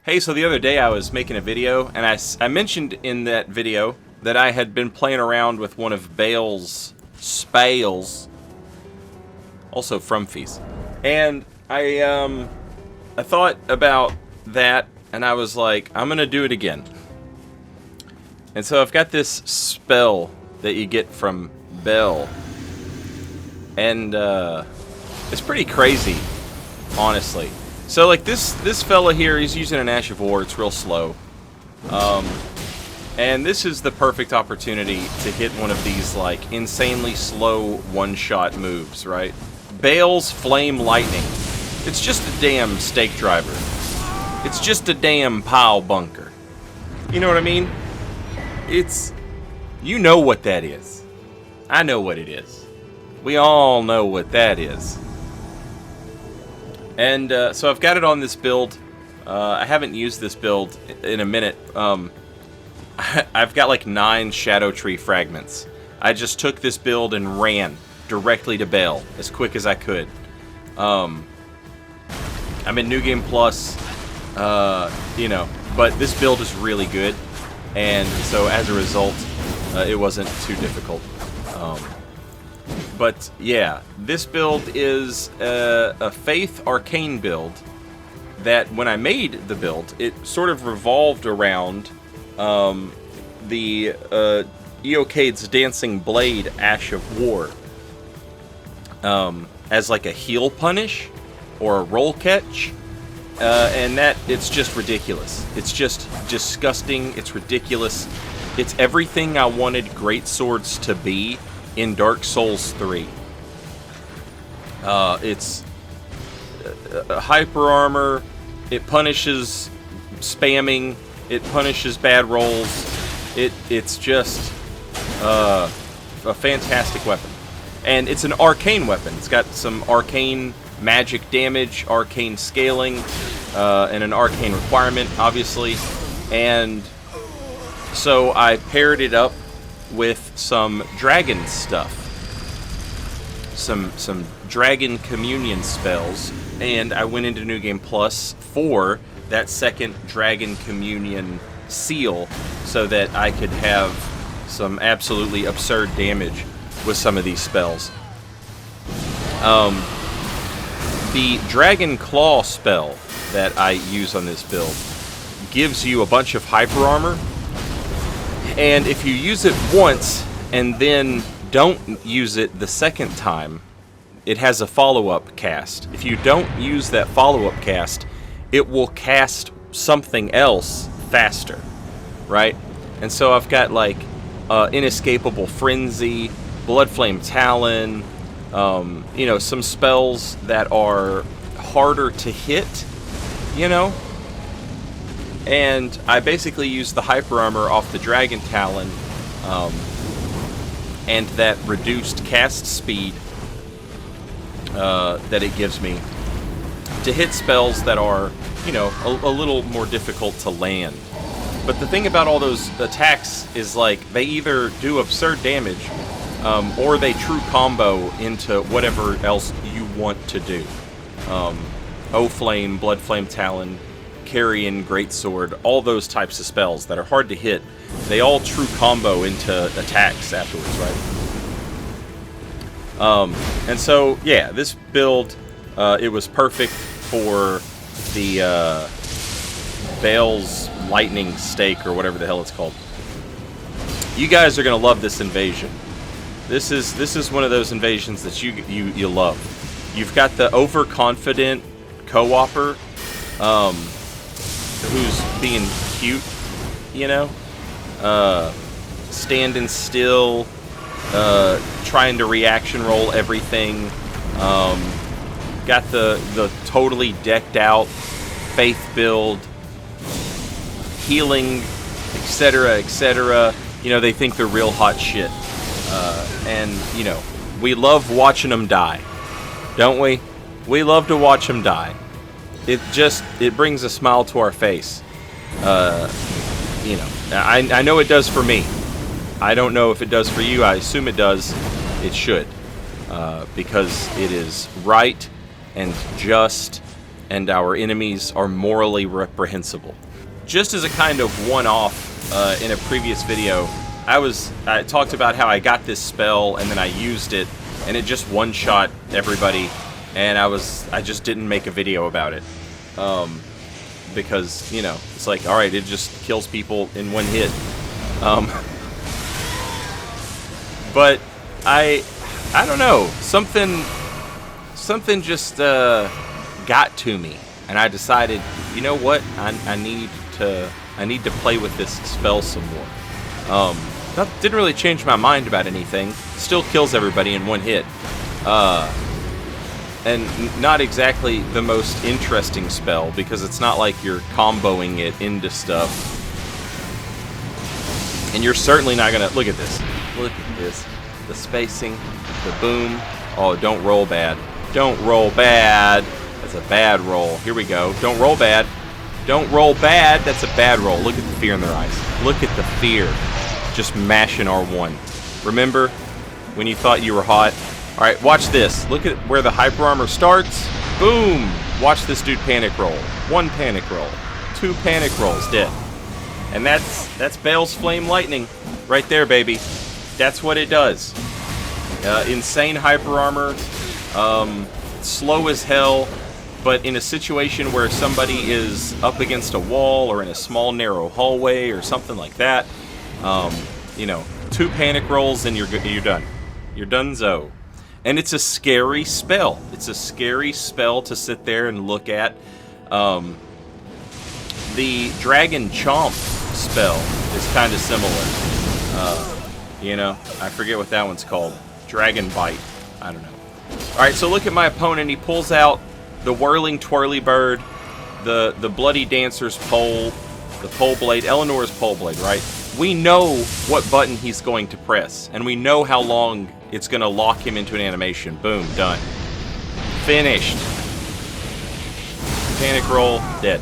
Hey, so the other day I was making a video, and I mentioned in that video that I had been playing around with one of Bale's spales, also Frumfies, and I thought about that, and I was like, I'm gonna do it again. And so I've got this spell that you get from Bale, and it's pretty crazy, honestly. So like this fella here, he's using an Ash of War. It's real slow, and this is the perfect opportunity to hit one of these like insanely slow one-shot moves, right? Bale's Flame Lightning. It's just a damn stake driver. It's just a damn Pilebunker. You know what I mean? You know what that is. I know what it is. We all know what that is. And so I've got it on this build. I haven't used this build in a minute. I've got like 9 Shadow Tree fragments. I just took this build and ran directly to Bale as quick as I could. I'm in New Game Plus, you know, but this build is really good, and so as a result, it wasn't too difficult. But yeah, this build is a Faith Arcane build that when I made the build, it sort of revolved around the Eocade's Dancing Blade Ash of War as like a heal punish or a roll catch, and that it's just ridiculous. It's just disgusting. It's ridiculous. It's everything I wanted greatswords to be in Dark Souls 3. It's hyper armor. It punishes spamming. It punishes bad rolls. It's just a fantastic weapon, and it's an arcane weapon. It's got some arcane magic damage, arcane scaling, and an arcane requirement, obviously. And so I paired it up with some dragon stuff, some dragon communion spells, and I went into New Game Plus for that second dragon communion seal so that I could have some absolutely absurd damage with some of these spells. The Dragon Claw spell that I use on this build gives you a bunch of hyper armor, and if you use it once and then don't use it the second time, it has a follow-up cast. If you don't use that follow-up cast, it will cast something else faster, right? And so I've got like Inescapable Frenzy, Bloodflame Talon, you know, some spells that are harder to hit, you know? And I basically use the hyper armor off the Dragon Talon, and that reduced cast speed that it gives me to hit spells that are, you know, a little more difficult to land. But the thing about all those attacks is like they either do absurd damage, or they true combo into whatever else you want to do. O-Flame, Bloodflame Talon, Carrion, Greatsword, all those types of spells that are hard to hit, they all true combo into attacks afterwards, right? And so, yeah, this build, it was perfect for the Bale's Lightning Stake, or whatever the hell it's called. You guys are going to love this invasion. This is one of those invasions that you love. You've got the overconfident co-opper, who's being cute, you know, standing still, trying to reaction roll everything. Got the totally decked out Faith build, healing, etc., etc. You know, they think they're real hot shit. And, you know, we love watching them die, don't we? We love to watch them die. It brings a smile to our face. You know, I know it does for me. I don't know if it does for you. I assume it does. It should. Because it is right and just and our enemies are morally reprehensible. Just as a kind of one-off, in a previous video, I talked about how I got this spell and then I used it, and it just one-shot everybody, and I just didn't make a video about it. Because, you know, it's like, alright, it just kills people in one hit. But I don't know, something just got to me, and I decided, you know what, I need to play with this spell some more. That didn't really change my mind about anything. Still kills everybody in one hit. And not exactly the most interesting spell, because it's not like you're comboing it into stuff. And you're certainly not gonna... Look at this. Look at this. The spacing. The boom. Oh, don't roll bad. Don't roll bad. That's a bad roll. Here we go. Don't roll bad. Don't roll bad. That's a bad roll. Look at the fear in their eyes. Look at the fear. Just mashing R1. Remember when you thought you were hot? Alright, watch this. Look at where the hyper armor starts. Boom! Watch this dude panic roll. 1 panic roll. 2 panic rolls. Dead. And that's Bale's Flame Lightning. Right there, baby. That's what it does. Insane hyper armor. Slow as hell. But in a situation where somebody is up against a wall or in a small narrow hallway or something like that, you know, 2 panic rolls and you're done. You're donezo. And it's a scary spell. It's a scary spell to sit there and look at. The Dragon Chomp spell is kind of similar. You know, I forget what that one's called. Dragon Bite. I don't know. Alright, so look at my opponent. He pulls out the Whirling Twirly Bird, the Bloody Dancer's pole, the pole blade, Eleanor's pole blade, right? We know what button he's going to press, and we know how long it's going to lock him into an animation. Boom, done. Finished. Panic roll, dead.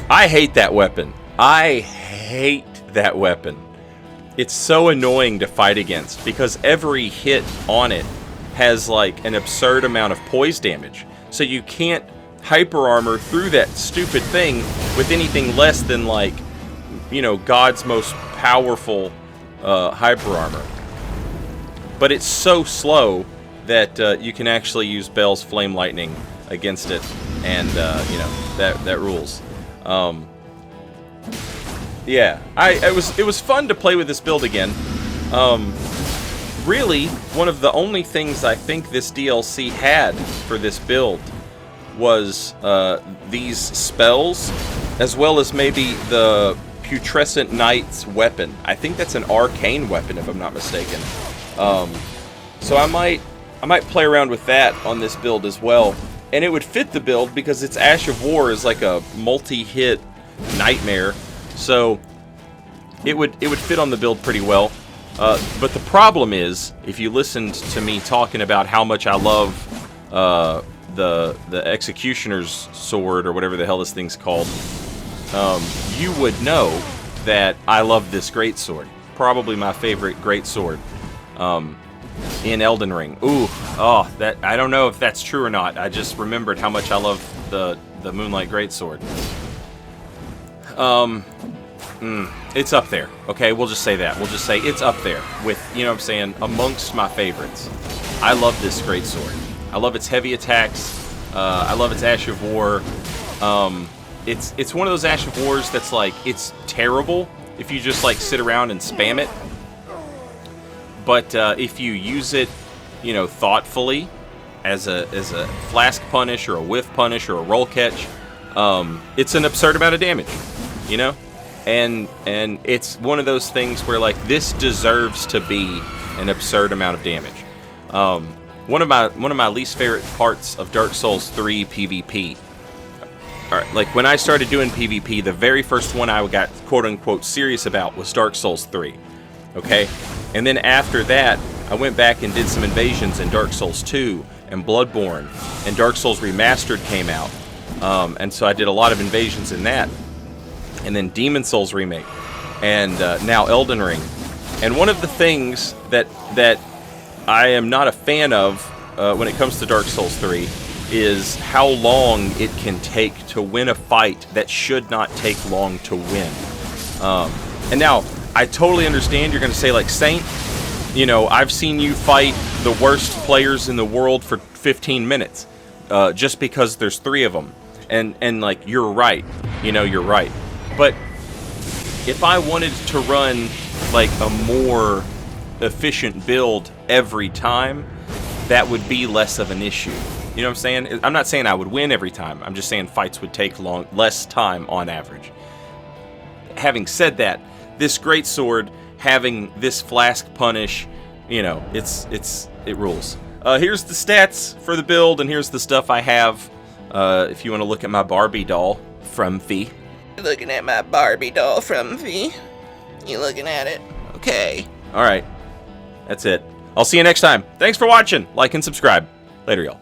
I hate that weapon. I hate that weapon. It's so annoying to fight against, because every hit on it has like an absurd amount of poise damage. So you can't hyper armor through that stupid thing with anything less than, like, you know, God's most powerful hyper armor. But it's so slow that you can actually use Bale's Flame Lightning against it, and you know, that rules. Yeah, it was fun to play with this build again. Really, one of the only things I think this DLC had for this build was these spells, as well as maybe the Putrescent Knight's weapon. I think that's an arcane weapon, if I'm not mistaken. So I might play around with that on this build as well. And it would fit the build because its Ash of War is like a multi-hit nightmare. So it would fit on the build pretty well. But the problem is, if you listened to me talking about how much I love the Executioner's Sword, or whatever the hell this thing's called, you would know that I love this greatsword. Probably my favorite greatsword in Elden Ring. Ooh, oh, that, I don't know if that's true or not. I just remembered how much I love the Moonlight Greatsword. It's up there. Okay, we'll just say that. We'll just say it's up there with, you know what I'm saying, amongst my favorites. I love this greatsword. I love its heavy attacks. I love its Ash of War. It's one of those Ash of Wars that's like, it's terrible if you just like sit around and spam it. But if you use it, you know, thoughtfully, as a flask punish or a whiff punish or a roll catch, it's an absurd amount of damage, you know. And it's one of those things where, like, this deserves to be an absurd amount of damage. One of my least favorite parts of Dark Souls 3 PvP. Alright, like, when I started doing PvP, the very first one I got quote-unquote serious about was Dark Souls 3. Okay? And then after that, I went back and did some invasions in Dark Souls 2 and Bloodborne, and Dark Souls Remastered came out. And so I did a lot of invasions in that. And then Demon Souls Remake, and now Elden Ring. And one of the things that I am not a fan of when it comes to Dark Souls 3 is how long it can take to win a fight that should not take long to win. And now, I totally understand you're going to say, like, Saint, you know, I've seen you fight the worst players in the world for 15 minutes, just because there's 3 of them. And like, you're right. You know, you're right. But if I wanted to run, like, a more efficient build every time, that would be less of an issue. You know what I'm saying? I'm not saying I would win every time. I'm just saying fights would take less time on average. Having said that, this greatsword having this flask punish, you know, it rules. Here's the stats for the build, and here's the stuff I have. If you want to look at my Barbie doll from V. Looking at my Barbie doll from V. You looking at it? Okay. All right. That's it. I'll see you next time. Thanks for watching. Like and subscribe. Later, y'all.